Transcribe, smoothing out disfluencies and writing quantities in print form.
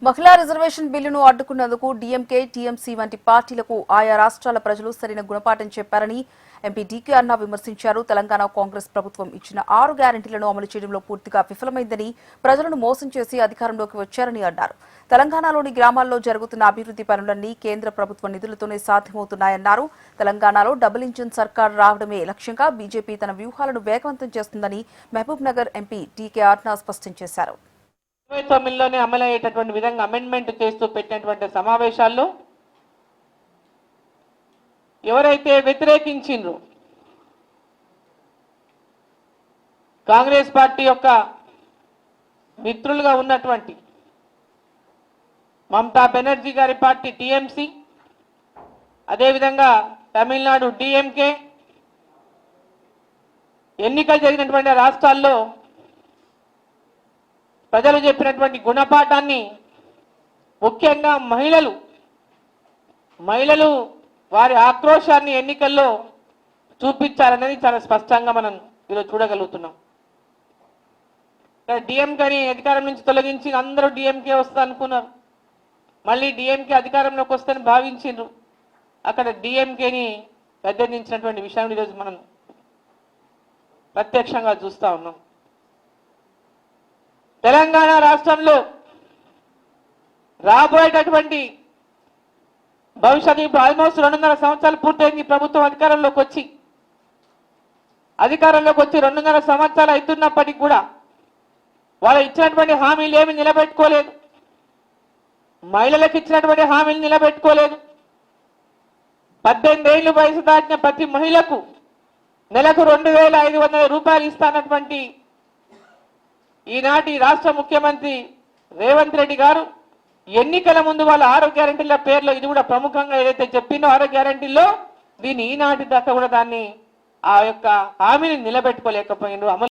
మహిళా రిజర్వేషన్ బిల్లును అడ్డుకున్నందుకు DMK, TMC వంటి పార్టీలకు ఆయా రాష్ట్రాల ప్రజలు సరైన గుణపాఠం చెప్పారని ఎంపీ డీకే అన్నా విమర్శించారు. తెలంగాణ కాంగ్రెస్ ప్రభుత్వం ఇచ్చిన 6 గ్యారెంటీలను అమలు చేయడంలో పూర్తిగా విఫలమైందని, ప్రజలను మోసం చేసి అధికారంలోకి వచ్చారని అన్నారు. తెలంగాణలోని గ్రామాల్లో జరుగుతున్న అభివృద్ధి పనులన్నీ కేంద్ర ప్రభుత్వ నిధులతోనే సాధ్యమవుతున్నాయన్నారు. తెలంగాణలో డబుల్ ఇంజిన్ సర్కార్ రావడమే లక్ష్యంగా బీజేపీ తన వ్యూహాలను వేగవంతం చేస్తుందని మహబూబ్ నగర్ ఎంపీ డీకే అన్నా స్పష్టం చేశారు. 29లోనే అమలయ్యేటటువంటి విధంగా అమెండ్మెంట్ చేస్తూ పెట్టినటువంటి సమావేశాల్లో ఎవరైతే వ్యతిరేకించిండ్రో కాంగ్రెస్ పార్టీ యొక్క మిత్రులుగా ఉన్నటువంటి మమతా బెనర్జీ గారి పార్టీ టీఎంసీ, అదేవిధంగా తమిళనాడు డీఎంకే, ఎన్నికలు జరిగినటువంటి రాష్ట్రాల్లో ప్రజలు చెప్పినటువంటి గుణపాఠాన్ని ముఖ్యంగా మహిళలు వారి ఆక్రోశాన్ని ఎన్నికల్లో చూపించారనేది చాలా స్పష్టంగా మనం ఈరోజు చూడగలుగుతున్నాం. డిఎంకేని అధికారం నుంచి తొలగించి అందరూ డిఎంకే వస్తా అనుకున్నారు. మళ్ళీ డిఎంకే అధికారంలోకి వస్తుందని భావించిండ్రు. అక్కడ డిఎంకేని గద్దెదించినటువంటి విషయాన్ని ఈరోజు మనం ప్రత్యక్షంగా చూస్తూ ఉన్నాం. తెలంగాణ రాష్ట్రంలో రాబోయేటటువంటి భవిష్యత్తు ఇప్పుడు ఆల్మోస్ట్ 2.5 సంవత్సరాలు పూర్తయింది. ప్రభుత్వం అధికారంలోకి వచ్చి 2.5 సంవత్సరాలు అవుతున్నప్పటికీ కూడా వాళ్ళు ఇచ్చినటువంటి హామీలు ఏమి నిలబెట్టుకోలేదు. మహిళలకు ఇచ్చినటువంటి హామీలు నిలబెట్టుకోలేదు. 18 ఏళ్లు వయసు దాటిన ప్రతి మహిళకు నెలకు 2,500 రూపాయలు ఇస్తానటువంటి ఈనాటి రాష్ట్ర ముఖ్యమంత్రి రేవంత్ రెడ్డి గారు ఎన్నికల ముందు వాళ్ళ 6 గ్యారెంటీల పేర్లో ఇది కూడా ప్రముఖంగా ఏదైతే చెప్పిందో 6 గ్యారెంటీల్లో దీన్ని ఈనాటి దాకా కూడా దాన్ని ఆ యొక్క హామీని నిలబెట్టుకోలేకపోయినారు.